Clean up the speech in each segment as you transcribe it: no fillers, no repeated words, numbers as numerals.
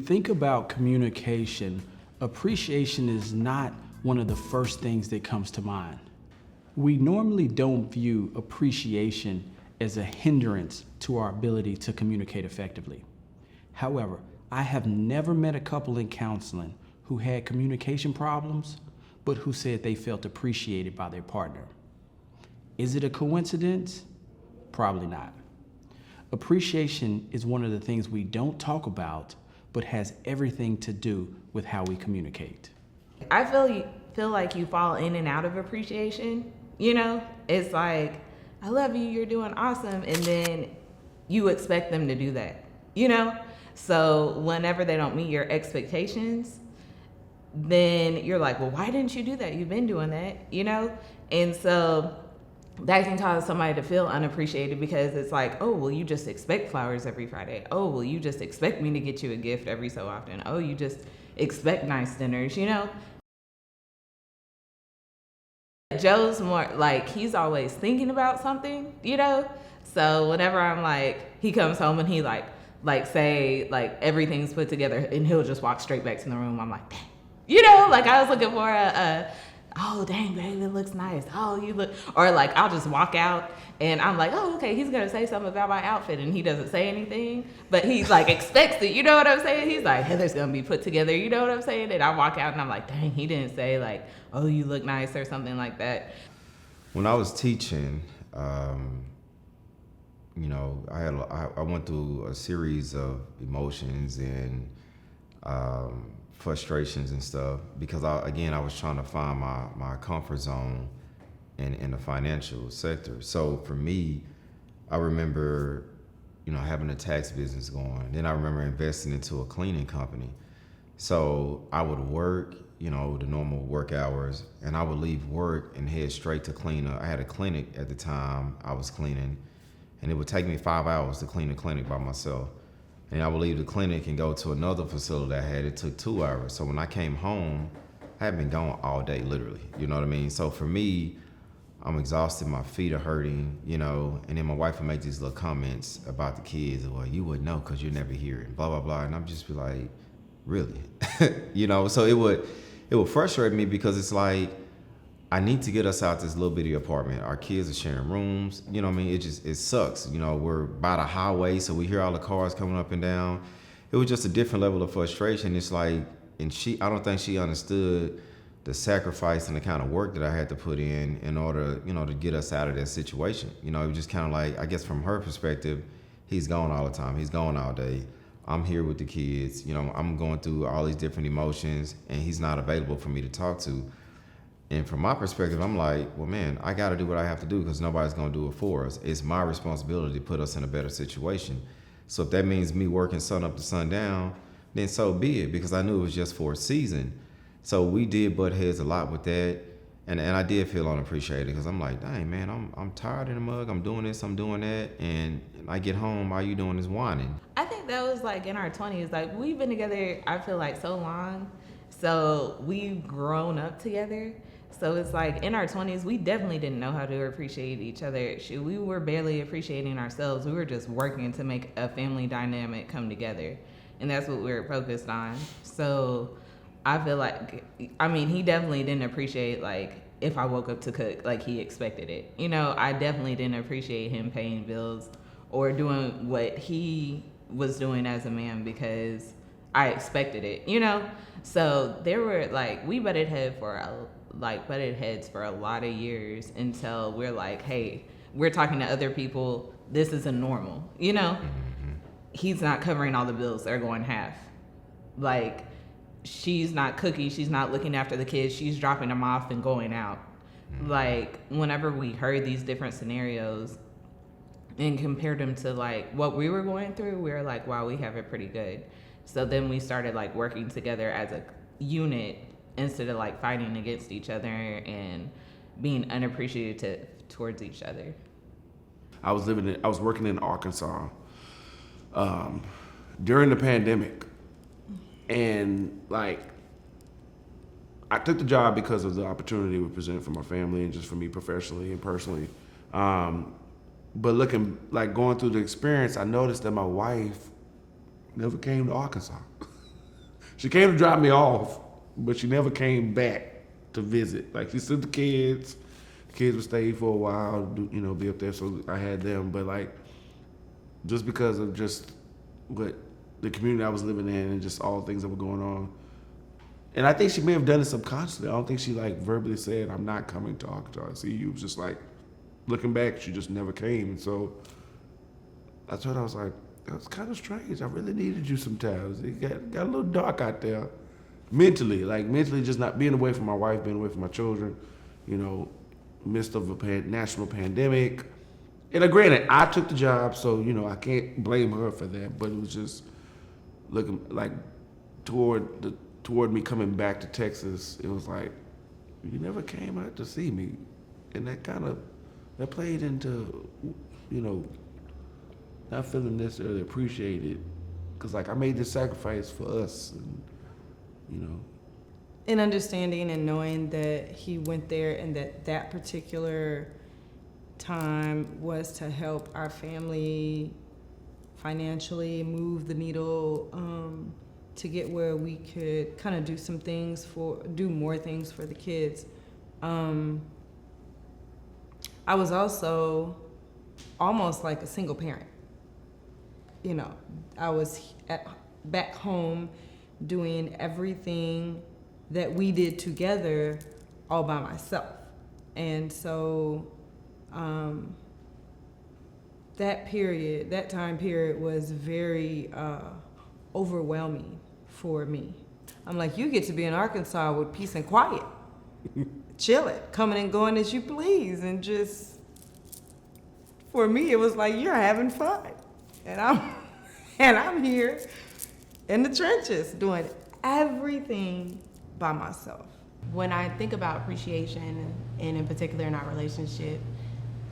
think about communication, appreciation is not one of the first things that comes to mind. We normally don't view appreciation as a hindrance to our ability to communicate effectively. However, I have never met a couple in counseling who had communication problems, but who said they felt appreciated by their partner. Is it a coincidence? Probably not. Appreciation is one of the things we don't talk about, but has everything to do with how we communicate. I feel like you fall in and out of appreciation. It's like, I love you, you're doing awesome, and then you expect them to do that. So whenever they don't meet your expectations, then you're like, well, why didn't you do that? You've been doing that, And so that can cause somebody to feel unappreciated because it's like, oh, well, you just expect flowers every Friday. Oh, well, you just expect me to get you a gift every so often. Oh, you just expect nice dinners, Joe's more like, he's always thinking about something, So whenever I'm like, he comes home and he like say like everything's put together and he'll just walk straight back to the room. I'm like, dang, like I was looking for oh, dang, babe, it looks nice. Oh, you look, or like I'll just walk out and I'm like, oh, okay, he's gonna say something about my outfit and he doesn't say anything, but he's like expects it, you know what I'm saying? He's like, Heather's gonna be put together, you know what I'm saying? And I walk out and I'm like, dang, he didn't say like, oh, you look nice or something like that. When I was teaching, I went through a series of emotions and frustrations and stuff because I was trying to find my comfort zone in the financial sector. So for me, I remember, having a tax business going. Then I remember investing into a cleaning company. So I would work, the normal work hours, and I would leave work and head straight to clean up. I had a clinic at the time I was cleaning, and it would take me 5 hours to clean the clinic by myself. And I would leave the clinic and go to another facility I had. It took 2 hours. So when I came home, I had been gone all day, literally. You know what I mean? So for me, I'm exhausted, my feet are hurting, and then my wife would make these little comments about the kids. Well, you wouldn't know because you're never here, and blah, blah, blah. And I'm just be like, really? So it would frustrate me because it's like, I need to get us out this little bitty apartment. Our kids are sharing rooms. You know what I mean? It sucks. We're by the highway, so we hear all the cars coming up and down. It was just a different level of frustration. It's like, and I don't think she understood the sacrifice and the kind of work that I had to put in order, to get us out of that situation. It was just kind of like, I guess from her perspective, he's gone all the time. He's gone all day. I'm here with the kids. I'm going through all these different emotions, and he's not available for me to talk to. And from my perspective, I'm like, well, man, I got to do what I have to do because nobody's going to do it for us. It's my responsibility to put us in a better situation. So if that means me working sun up to sundown, then so be it, because I knew it was just for a season. So we did butt heads a lot with that. And I did feel unappreciated because I'm like, dang, man, I'm tired in the mug. I'm doing this, I'm doing that. And I get home, all you doing is whining. I think that was like in our 20s. Like we've been together, I feel like so long. So we've grown up together. So it's like in our 20s, we definitely didn't know how to appreciate each other. We were barely appreciating ourselves. We were just working to make a family dynamic come together. And that's what we were focused on. So I feel like, he definitely didn't appreciate like if I woke up to cook like he expected it. I definitely didn't appreciate him paying bills or doing what he was doing as a man because I expected it, So there were like, we butted heads for a lot of years until we're like, hey, we're talking to other people. This isn't normal, Mm-hmm. He's not covering all the bills. They're going half. Like, she's not cooking. She's not looking after the kids. She's dropping them off and going out. Mm-hmm. Like, whenever we heard these different scenarios and compared them to like what we were going through, we were like, wow, we have it pretty good. So then we started like working together as a unit instead of like fighting against each other and being unappreciative towards each other. I was working in Arkansas during the pandemic, and like I took the job because of the opportunity it would present for my family and just for me professionally and personally. But going through the experience, I noticed that my wife never came to Arkansas. She came to drop me off, but she never came back to visit. Like she sent the kids. The kids would stay for a while, be up there. So I had them, but like just because of just what the community I was living in and just all the things that were going on. And I think she may have done it subconsciously. I don't think she like verbally said, "I'm not coming to Arkansas to see you." It was just like looking back, she just never came. And so I thought I was like, that was kind of strange. I really needed you sometimes. It got a little dark out there mentally, just not being away from my wife, being away from my children, midst of a national pandemic. And granted, I took the job, so, I can't blame her for that, but it was just looking like toward me coming back to Texas, it was like, you never came out to see me. And that played into, not feeling necessarily appreciated, because I made this sacrifice for us, and And understanding and knowing that he went there and that particular time was to help our family financially move the needle, to get where we could kind of do more things for the kids. I was also almost like a single parent. I was back home doing everything that we did together all by myself. And so that time period was very overwhelming for me. I'm like, you get to be in Arkansas with peace and quiet, chilling, coming and going as you please, and just, for me, it was like, you're having fun. And I'm here in the trenches doing everything by myself. When I think about appreciation, and in particular in our relationship,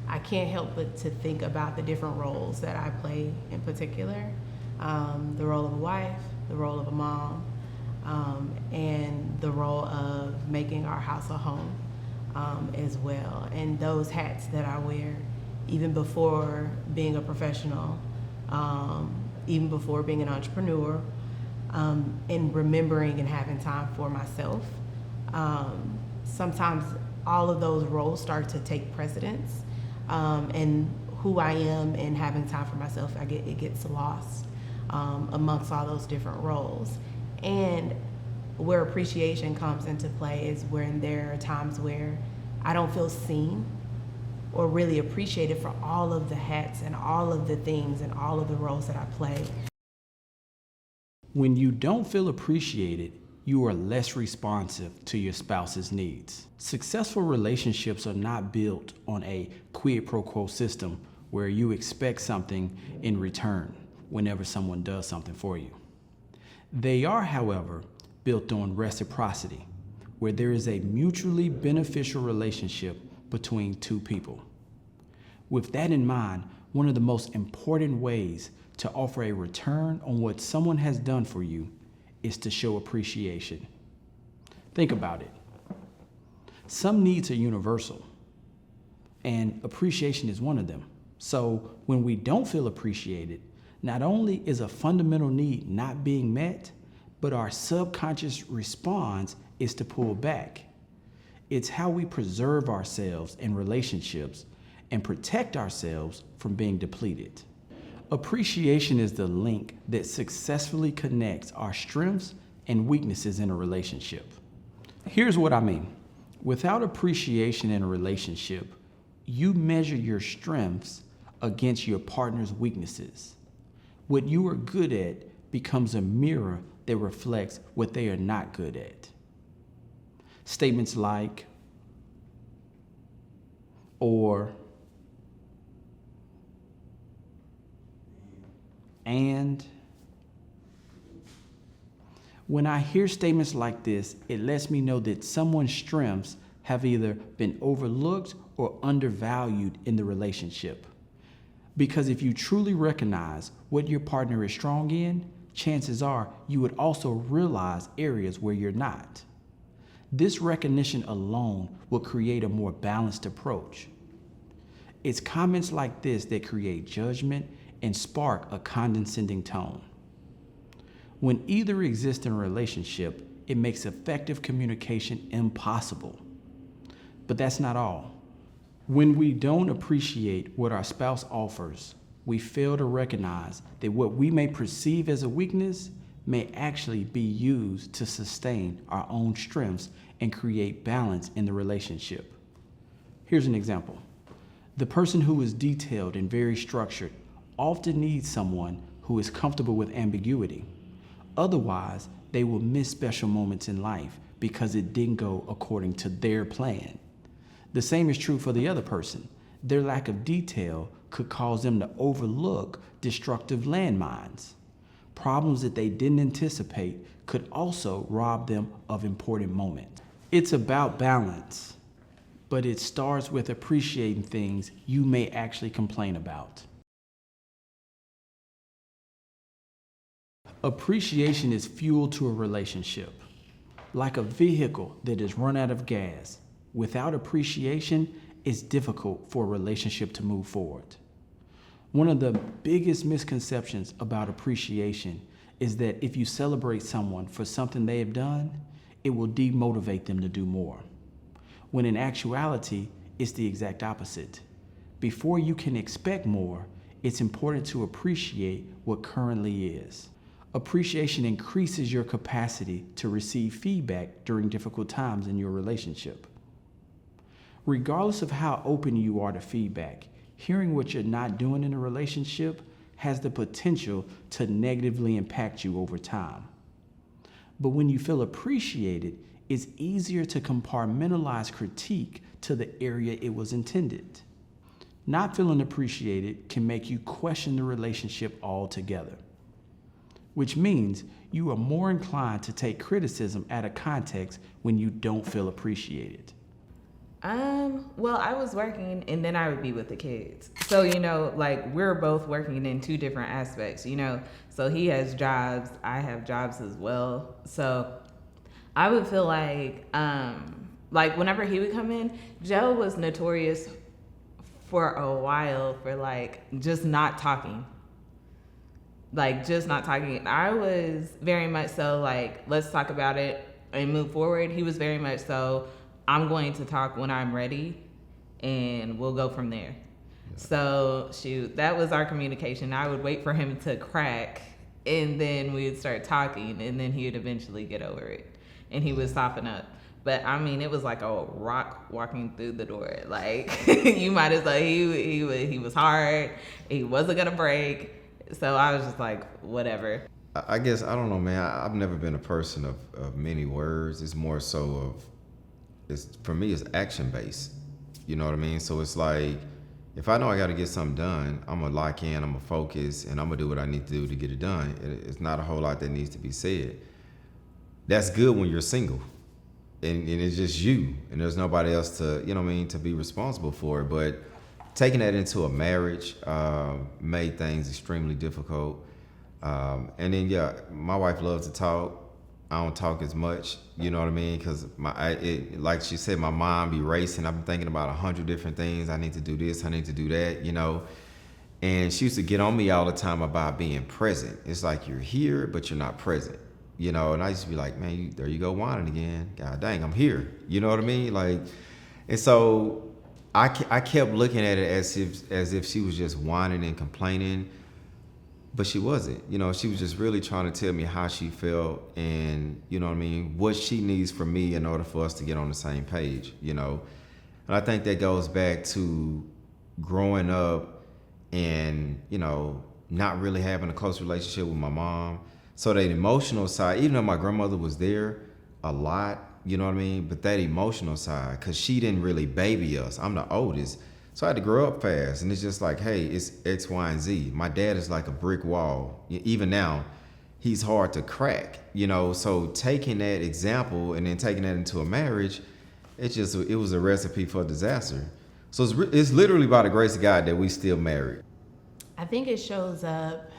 I can't help but to think about the different roles that I play in particular. The role of a wife, the role of a mom, and the role of making our house a home as well. And those hats that I wear, even before being a professional, even before being an entrepreneur, and remembering and having time for myself. Sometimes all of those roles start to take precedence, and who I am and having time for myself, it gets lost amongst all those different roles. And where appreciation comes into play is when there are times where I don't feel seen or really appreciated for all of the hats and all of the things and all of the roles that I play. When you don't feel appreciated, you are less responsive to your spouse's needs. Successful relationships are not built on a quid pro quo system where you expect something in return whenever someone does something for you. They are, however, built on reciprocity, where there is a mutually beneficial relationship between two people. With that in mind, one of the most important ways to offer a return on what someone has done for you is to show appreciation. Think about it. Some needs are universal, and appreciation is one of them. So when we don't feel appreciated, not only is a fundamental need not being met, but our subconscious response is to pull back. It's how we preserve ourselves in relationships and protect ourselves from being depleted. Appreciation is the link that successfully connects our strengths and weaknesses in a relationship. Here's what I mean. Without appreciation in a relationship, you measure your strengths against your partner's weaknesses. What you are good at becomes a mirror that reflects what they are not good at. Statements like, or, and. When I hear statements like this, it lets me know that someone's strengths have either been overlooked or undervalued in the relationship. Because if you truly recognize what your partner is strong in, chances are you would also realize areas where you're not. This recognition alone will create a more balanced approach. It's comments like this that create judgment and spark a condescending tone. When either exists in a relationship, it makes effective communication impossible. But that's not all. When we don't appreciate what our spouse offers, we fail to recognize that what we may perceive as a weakness may actually be used to sustain our own strengths and create balance in the relationship. Here's an example. The person who is detailed and very structured often needs someone who is comfortable with ambiguity. Otherwise, they will miss special moments in life because it didn't go according to their plan. The same is true for the other person. Their lack of detail could cause them to overlook destructive landmines. Problems that they didn't anticipate could also rob them of important moments. It's about balance, but it starts with appreciating things you may actually complain about. Appreciation is fuel to a relationship. Like a vehicle that has run out of gas, without appreciation, it's difficult for a relationship to move forward. One of the biggest misconceptions about appreciation is that if you celebrate someone for something they have done, it will demotivate them to do more. When in actuality, it's the exact opposite. Before you can expect more, it's important to appreciate what currently is. Appreciation increases your capacity to receive feedback during difficult times in your relationship. Regardless of how open you are to feedback, hearing what you're not doing in a relationship has the potential to negatively impact you over time. But when you feel appreciated, it's easier to compartmentalize critique to the area it was intended. Not feeling appreciated can make you question the relationship altogether, which means you are more inclined to take criticism out of context when you don't feel appreciated. Well, I was working and then I would be with the kids. So, like we're both working in two different aspects, so he has jobs, I have jobs as well. So I would feel like whenever he would come in, Joe was notorious for a while for just not talking. Just not talking. I was very much so let's talk about it and move forward. He was very much so, I'm going to talk when I'm ready and we'll go from there. Yeah. So that was our communication. I would wait for him to crack and then we'd start talking and then he would eventually get over it and he would soften up. But it was like a rock walking through the door. You might as well, he was hard. He wasn't gonna break. So I was just like, whatever. I guess, I don't know, man. I've never been a person of many words. It's more so for me, it's action based. You know what I mean? So it's like, if I know I got to get something done, I'm going to lock in, I'm going to focus, and I'm going to do what I need to do to get it done. It's not a whole lot that needs to be said. That's good when you're single and it's just you and there's nobody else to be responsible for it. But taking that into a marriage made things extremely difficult. And then, my wife loves to talk. I don't talk as much, you know what I mean? Because like she said, my mind be racing. I've been thinking about 100 different things. I need to do this, I need to do that, And she used to get on me all the time about being present. It's like you're here, but you're not present, And I used to be like, man, there you go whining again. God dang, I'm here. You know what I mean? And so I kept looking at it as if she was just whining and complaining. But she wasn't, she was just really trying to tell me how she felt and, what she needs from me in order for us to get on the same page, And I think that goes back to growing up and, not really having a close relationship with my mom. So that emotional side, even though my grandmother was there a lot, but that emotional side, because she didn't really baby us. I'm the oldest. So I had to grow up fast, and it's just like, hey, it's X, Y, and Z. My dad is like a brick wall. Even now, he's hard to crack, So taking that example and then taking that into a marriage, it was a recipe for disaster. So it's literally by the grace of God that we still married. I think it has showed up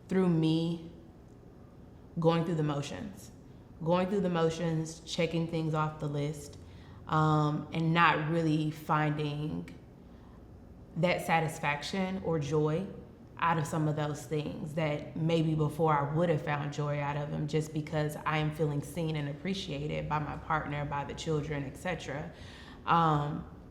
through me going through the motions, checking things off the list, and not really finding that satisfaction or joy out of some of those things that maybe before I would have found joy out of them, just because I am feeling seen and appreciated by my partner, by the children, etc.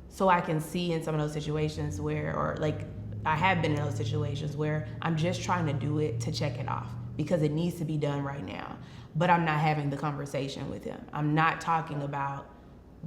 So I can see in some of those situations where, or like I have been in those situations where I'm just trying to do it to check it off because it needs to be done right now. But I'm not having the conversation with him. I'm not talking about,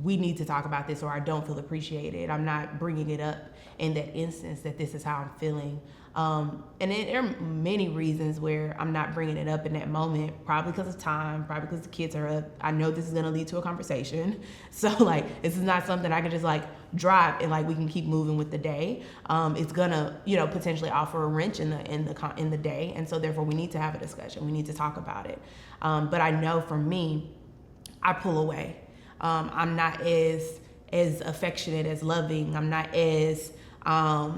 we need to talk about this, or I don't feel appreciated. I'm not bringing it up in that instance that this is how I'm feeling. And there are many reasons where I'm not bringing it up in that moment, probably because of time, probably because the kids are up. I know this is gonna lead to a conversation. So like, this is not something I can just like drop and like we can keep moving with the day. It's gonna, potentially offer a wrench in the day. And so therefore we need to have a discussion. We need to talk about it. But I know for me, I pull away. I'm not as affectionate, as loving. I'm not as, I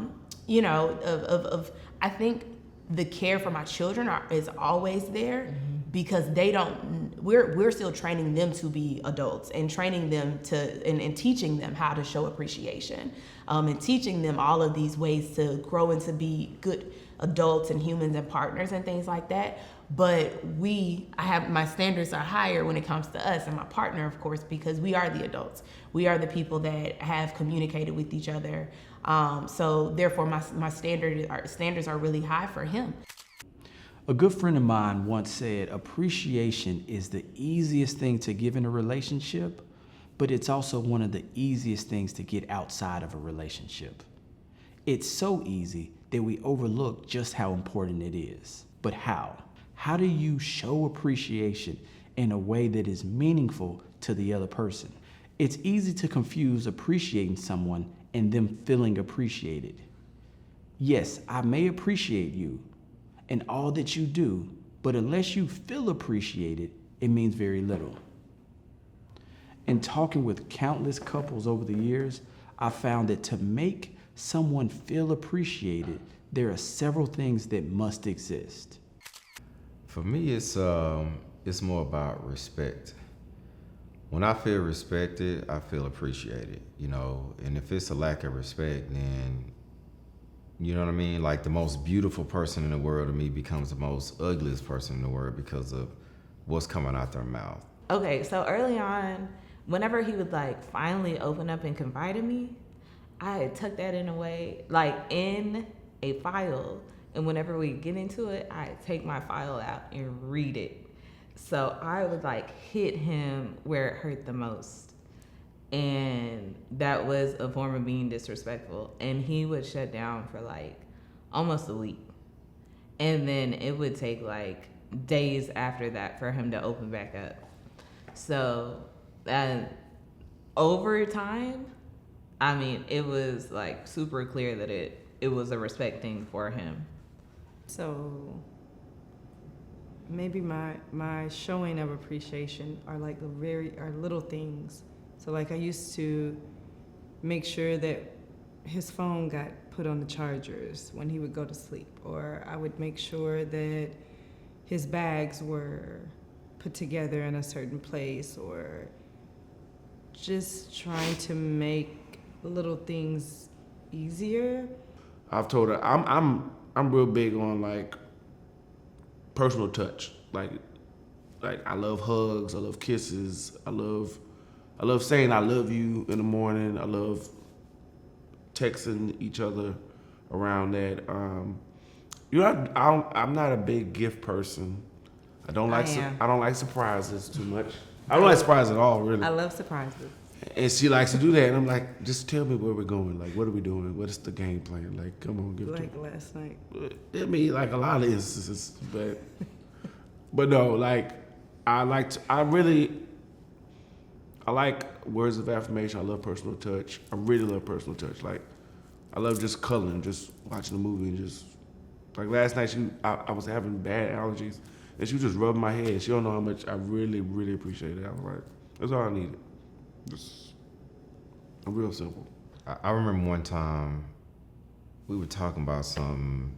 think the care for my children is always there because we're still training them to be adults and training them and teaching them how to show appreciation, and teaching them all of these ways to grow and to be good adults and humans and partners and things like that. But my standards are higher when it comes to us and my partner, of course, because we are the adults. We are the people that have communicated with each other. So therefore my standards are really high for him. A good friend of mine once said, appreciation is the easiest thing to give in a relationship, but it's also one of the easiest things to get outside of a relationship. It's so easy that we overlook just how important it is. But how? How do you show appreciation in a way that is meaningful to the other person? It's easy to confuse appreciating someone and them feeling appreciated. Yes, I may appreciate you and all that you do, but unless you feel appreciated, it means very little. In talking with countless couples over the years, I found that to make someone feel appreciated, there are several things that must exist. For me, it's more about respect. When I feel respected, I feel appreciated, and if it's a lack of respect, then, you know what I mean? Like the most beautiful person in the world to me becomes the most ugliest person in the world because of what's coming out their mouth. Okay, so early on, whenever he would like finally open up and confide in me, I had tucked that in a way, like in a file. And whenever we get into it, I take my file out and read it. So I would like hit him where it hurt the most. And that was a form of being disrespectful. And he would shut down for like almost a week. And then it would take like days after that for him to open back up. So over time, I mean, it was like super clear that it was a respect thing for him. So maybe my showing of appreciation are like are little things. So like I used to make sure that his phone got put on the chargers when he would go to sleep, or I would make sure that his bags were put together in a certain place, or just trying to make little things easier. I've told her I'm real big on like personal touch. Like I love hugs, I love kisses, I love saying I love you in the morning. I love texting each other around that. I'm not a big gift person. I don't like surprises too much. I don't like surprises at all, really. I love surprises. And she likes to do that, and I'm like, just tell me where we're going. Like, what are we doing? What's the game plan? Like, come on, give it to me. Like last night. I mean, like a lot of instances, but no, like I like words of affirmation. I love personal touch. I really love personal touch. Like, I love just cuddling, just watching a movie, and just like last night, I was having bad allergies, and she was just rubbing my head. She don't know how much I really, really appreciate it. I was like, that's all I needed. Just real simple. I remember one time we were talking about some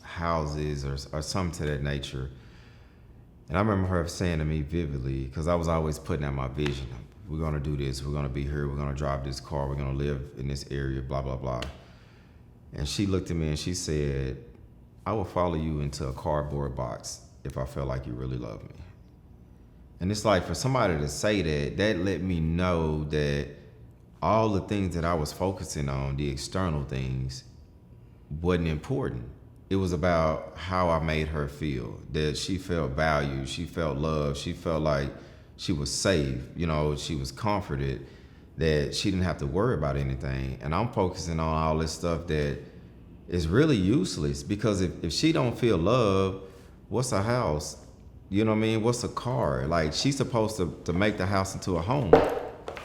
houses or something to that nature. And I remember her saying to me vividly, because I was always putting out my vision. we're gonna do this, we're gonna be here, we're gonna drive this car, we're gonna live in this area, blah, blah, blah. And she looked at me and she said, I will follow you into a cardboard box if I felt like you really love me. And it's like, for somebody to say that, that let me know that all the things that I was focusing on, the external things, wasn't important. It was about how I made her feel, that she felt valued, she felt loved, she felt like she was safe, you know, she was comforted, that she didn't have to worry about anything. And I'm focusing on all this stuff that is really useless, because if she don't feel love, what's a house? You know what I mean? What's a car? Like, she's supposed to make the house into a home,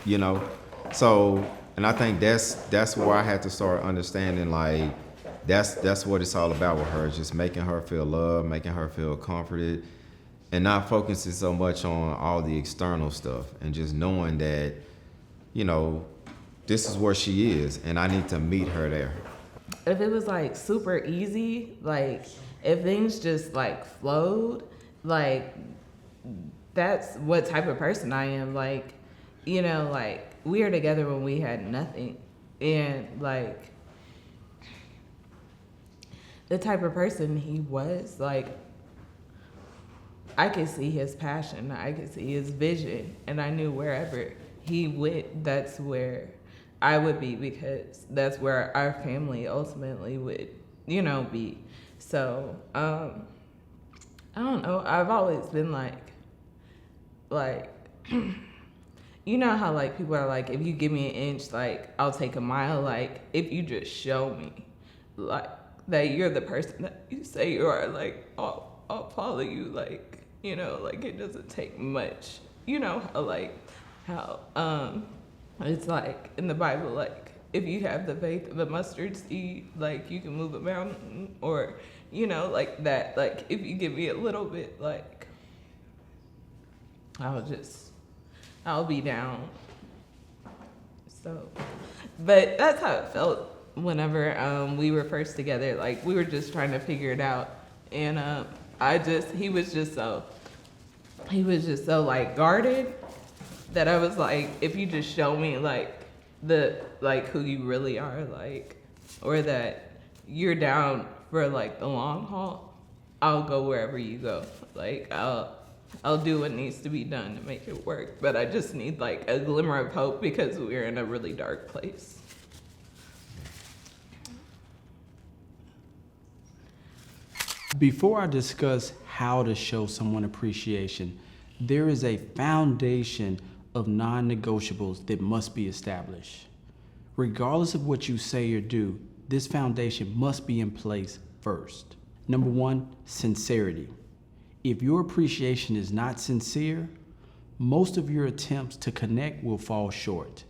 you know? So, and I think that's where I had to start understanding, like, that's what it's all about with her, just making her feel loved, making her feel comforted, and not focusing so much on all the external stuff, and just knowing that, you know, this is where she is, and I need to meet her there. If it was like super easy, like if things just like flowed, like that's what type of person I am. Like, you know, like we were together when we had nothing, and like the type of person he was, like I could see his passion, I could see his vision, and I knew wherever he went, that's where I would be, because that's where our family ultimately would, you know, be. So, I don't know. I've always been like, you know how like people are like, if you give me an inch, like I'll take a mile. Like if you just show me, like that you're the person that you say you are, like I'll follow you. Like, you know, like it doesn't take much. You know how it's like in the Bible, like if you have the faith of a mustard seed, like you can move a mountain, or you know, like that. Like if you give me a little bit, like I'll be down. So, but that's how it felt whenever we were first together. Like we were just trying to figure it out, and he was just so like guarded that I was like, if you just show me like who you really are, like, or that you're down for like the long haul, I'll go wherever you go. Like I'll do what needs to be done to make it work. But I just need like a glimmer of hope, because we're in a really dark place. Before I discuss how to show someone appreciation, there is a foundation of non-negotiables that must be established. Regardless of what you say or do, this foundation must be in place first. Number one, sincerity. If your appreciation is not sincere, most of your attempts to connect will fall short.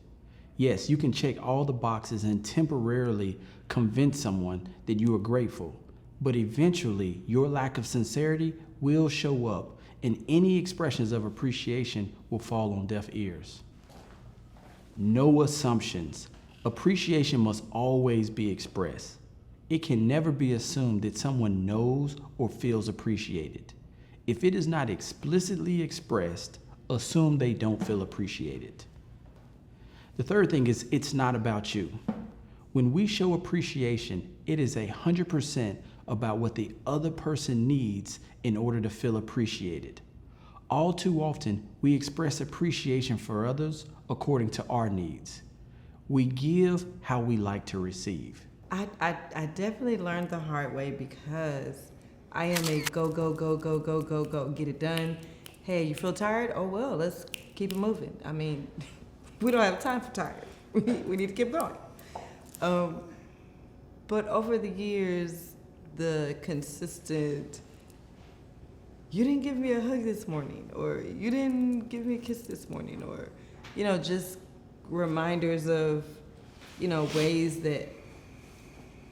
Yes, you can check all the boxes and temporarily convince someone that you are grateful, but eventually your lack of sincerity will show up, and any expressions of appreciation will fall on deaf ears. No assumptions. Appreciation must always be expressed. It can never be assumed that someone knows or feels appreciated. If it is not explicitly expressed, assume they don't feel appreciated. The third thing is, it's not about you. When we show appreciation, it is 100% about what the other person needs in order to feel appreciated. All too often, we express appreciation for others according to our needs. We give how we like to receive. I definitely learned the hard way, because I am a go, get it done. Hey, you feel tired? Oh, well, let's keep it moving. I mean, we don't have time for tired. We need to keep going. But over the years, the consistent, you didn't give me a hug this morning, or you didn't give me a kiss this morning, or, you know, just reminders of, you know, ways that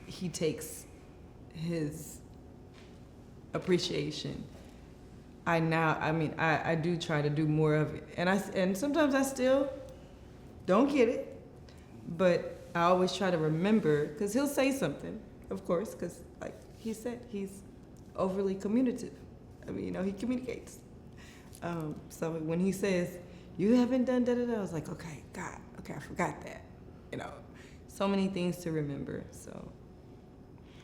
he takes his appreciation. I do try to do more of it, and sometimes I still don't get it, but I always try to remember, because he'll say something, of course, because like he said, he's overly communicative. I mean, you know, he communicates. So when he says, You haven't done da-da-da. I was like, okay, God, okay, I forgot that. You know, so many things to remember. So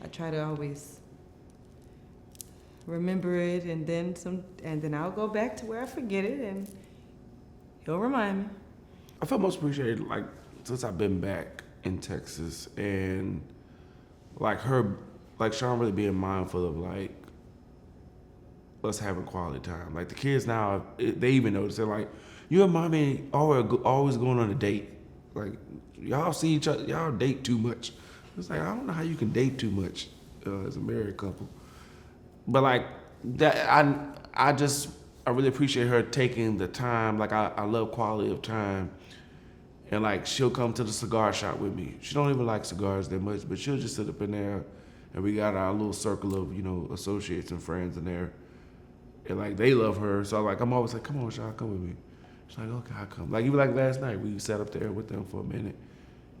I try to always remember it, and then I'll go back to where I forget it, and he'll remind me. I felt most appreciated like since I've been back in Texas, and like Sean really being mindful of like us having quality time. Like the kids now, they even notice, they're like, you and mommy always going on a date. Like y'all see each other, y'all date too much. It's like, I don't know how you can date too much as a married couple. But like that, I really appreciate her taking the time. Like I love quality of time. And like she'll come to the cigar shop with me. She don't even like cigars that much, but she'll just sit up in there, and we got our little circle of, you know, associates and friends in there. And like they love her, so like I'm always like, come on, Sean, come with me. She's like, okay, I'll come. Like even like last night, we sat up there with them for a minute,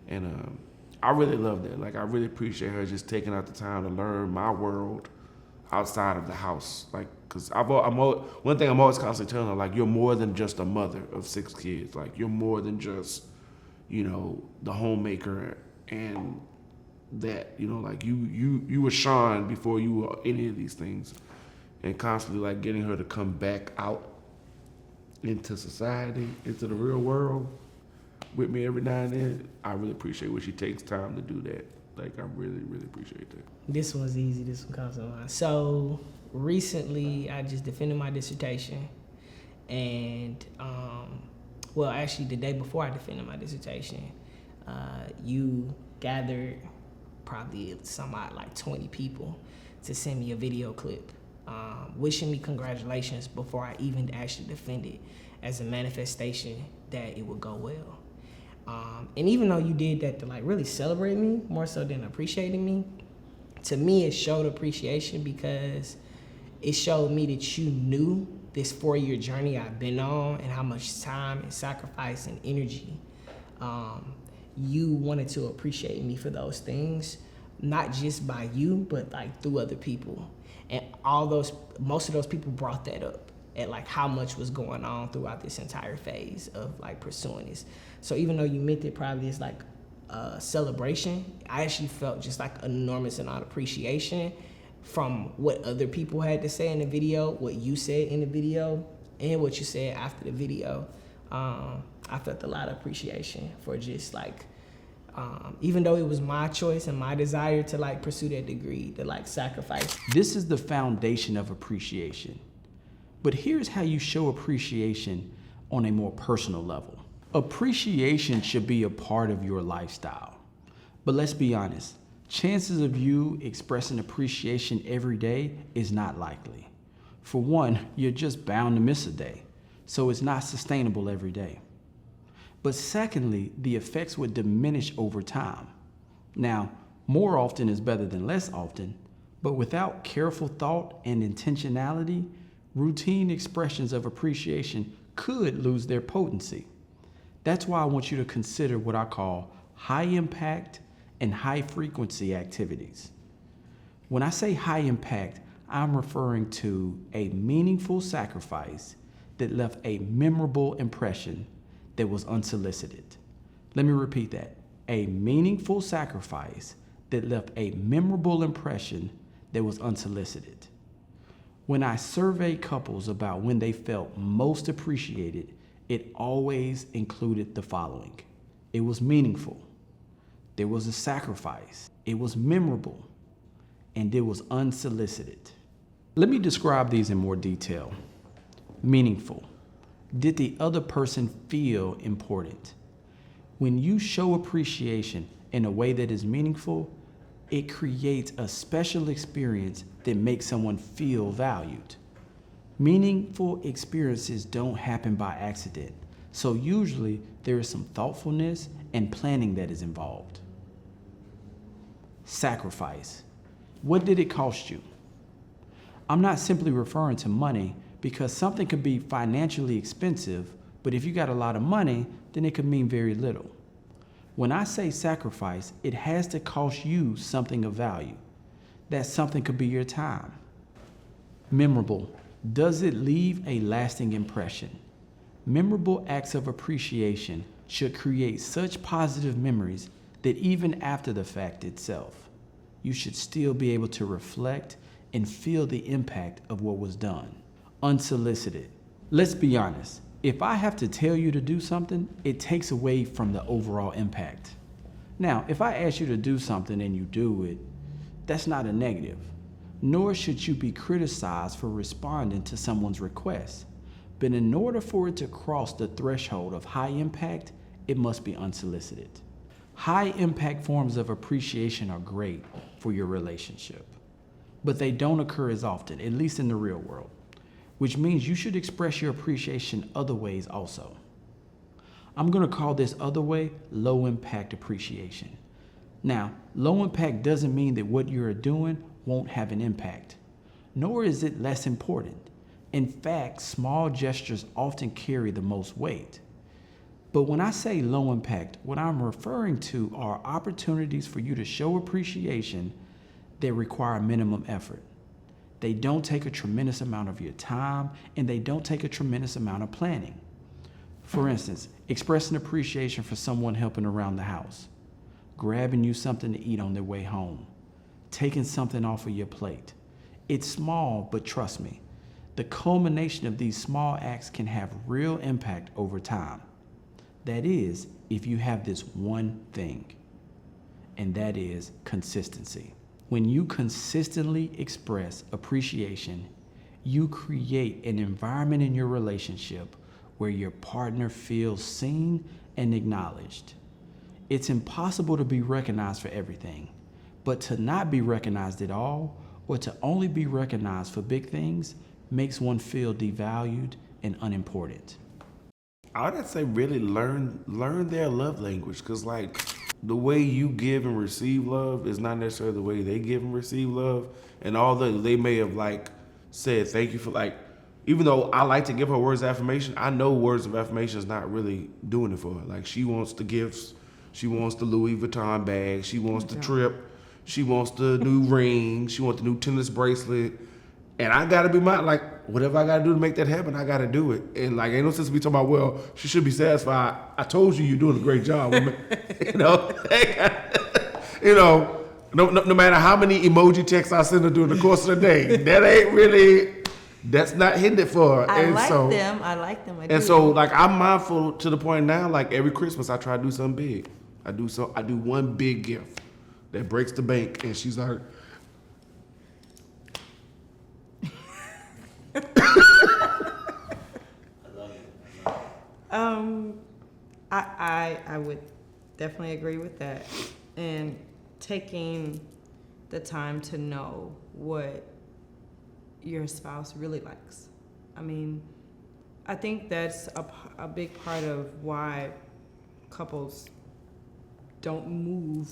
and I really love that. Like I really appreciate her just taking out the time to learn my world outside of the house. Like, cause one thing I'm always constantly telling her, like, you're more than just a mother of 6 kids. Like you're more than just, you know, the homemaker, and that, you know, like you were Sean before you were any of these things. And constantly like getting her to come back out into society, into the real world with me every now and then. I really appreciate when she takes time to do that. Like I really, really appreciate that. This one's easy, this one comes to mind. So recently I just defended my dissertation, and well, actually the day before I defended my dissertation, you gathered probably somewhat like 20 people to send me a video clip wishing me congratulations before I even actually defended, as a manifestation that it would go well. And even though you did that to like really celebrate me more so than appreciating me, to me it showed appreciation because it showed me that you knew this 4-year journey I've been on and how much time and sacrifice and energy you wanted to appreciate me for those things, not just by you, but like through other people. And most of those people brought that up at like how much was going on throughout this entire phase of like pursuing this. So even though you meant it probably as like a celebration, I actually felt just like an enormous amount of appreciation from what other people had to say in the video, what you said in the video, and what you said after the video. I felt a lot of appreciation for just like, even though it was my choice and my desire to like pursue that degree, to like sacrifice. This is the foundation of appreciation. But here's how you show appreciation on a more personal level. Appreciation should be a part of your lifestyle. But let's be honest, chances of you expressing appreciation every day is not likely. For one, you're just bound to miss a day, so it's not sustainable every day. But secondly, the effects would diminish over time. Now, more often is better than less often, but without careful thought and intentionality, routine expressions of appreciation could lose their potency. That's why I want you to consider what I call high impact and high frequency activities. When I say high impact, I'm referring to a meaningful sacrifice that left a memorable impression that was unsolicited. Let me repeat that. A meaningful sacrifice that left a memorable impression that was unsolicited. When I survey couples about when they felt most appreciated, it always included the following. It was meaningful. There was a sacrifice. It was memorable. And it was unsolicited. Let me describe these in more detail. Meaningful. Did the other person feel important? When you show appreciation in a way that is meaningful, it creates a special experience that makes someone feel valued. Meaningful experiences don't happen by accident, so usually there is some thoughtfulness and planning that is involved. Sacrifice. What did it cost you? I'm not simply referring to money, because something could be financially expensive, but if you got a lot of money, then it could mean very little. When I say sacrifice, it has to cost you something of value. That something could be your time. Memorable. Does it leave a lasting impression? Memorable acts of appreciation should create such positive memories that even after the fact itself, you should still be able to reflect and feel the impact of what was done. Unsolicited. Let's be honest. If I have to tell you to do something, it takes away from the overall impact. Now, if I ask you to do something and you do it, that's not a negative. Nor should you be criticized for responding to someone's request. But in order for it to cross the threshold of high impact, it must be unsolicited. High impact forms of appreciation are great for your relationship, but they don't occur as often, at least in the real world, which means you should express your appreciation other ways also. I'm gonna call this other way low impact appreciation. Now, low impact doesn't mean that what you're doing won't have an impact, nor is it less important. In fact, small gestures often carry the most weight. But when I say low impact, what I'm referring to are opportunities for you to show appreciation that require minimum effort. They don't take a tremendous amount of your time, and they don't take a tremendous amount of planning. For instance, expressing appreciation for someone helping around the house, grabbing you something to eat on their way home, taking something off of your plate. It's small, but trust me, the culmination of these small acts can have real impact over time. That is, if you have this one thing, and that is consistency. When you consistently express appreciation, you create an environment in your relationship where your partner feels seen and acknowledged. It's impossible to be recognized for everything, but to not be recognized at all, or to only be recognized for big things, makes one feel devalued and unimportant. I would say really learn their love language, because like the way you give and receive love is not necessarily the way they give and receive love. And although they may have like said thank you for, like, even though I like to give her words of affirmation, I know words of affirmation is not really doing it for her. Like, she wants the gifts, she wants the Louis Vuitton bag, she wants the trip, she wants the new ring, she wants the new tennis bracelet. And I gotta be like, whatever I gotta do to make that happen, I gotta do it. And like, ain't no sense to be talking about, well, she should be satisfied. I told you you're doing a great job, woman. No matter how many emoji texts I send her during the course of the day, that ain't really, that's not hitting it for her. I like them. I do. And so, like, I'm mindful to the point now, like, every Christmas I try to do something big. I do one big gift that breaks the bank, and she's like, I would definitely agree with that. And taking the time to know what your spouse really likes. I mean, I think that's a big part of why couples don't move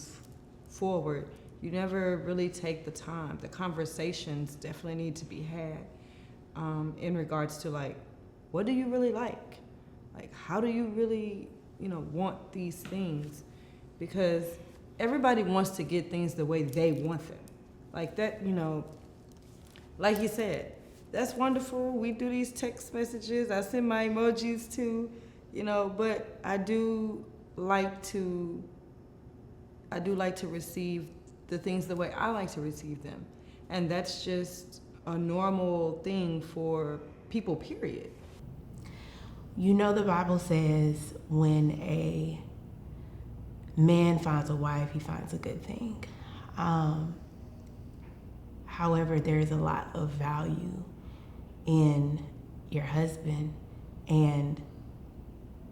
forward. You never really take the time. The conversations definitely need to be had in regards to, like, what do you really like? Like, how do you really, want these things? Because everybody wants to get things the way they want them. Like that, like you said, that's wonderful. We do these text messages. I send my emojis too, but I do like to receive the things the way I like to receive them. And that's just a normal thing for people, period. The Bible says when a man finds a wife, he finds a good thing. However, there's a lot of value in your husband and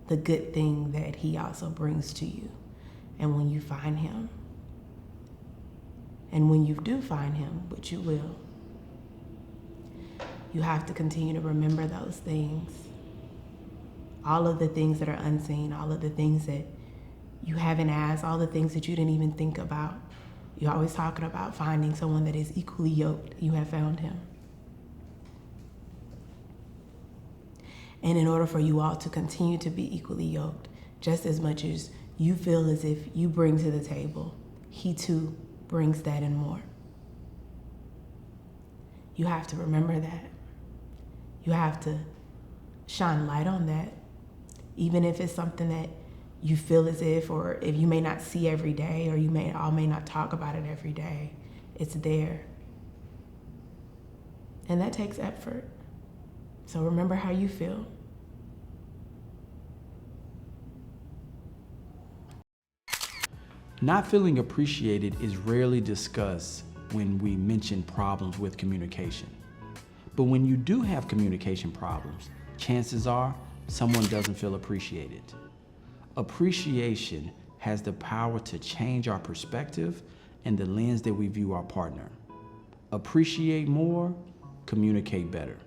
the good thing that he also brings to you. And when you find him, and when you do find him, which you will, you have to continue to remember those things. All of the things that are unseen, all of the things that you haven't asked, all the things that you didn't even think about. You're always talking about finding someone that is equally yoked. You have found him. And in order for you all to continue to be equally yoked, just as much as you feel as if you bring to the table, he too brings that and more. You have to remember that. You have to shine light on that even if it's something that you feel as if you may not see every day, or you may not talk about it every day, it's there. And that takes effort. So remember how you feel. Not feeling appreciated is rarely discussed when we mention problems with communication. But when you do have communication problems, chances are someone doesn't feel appreciated. Appreciation has the power to change our perspective and the lens that we view our partner. Appreciate more, communicate better.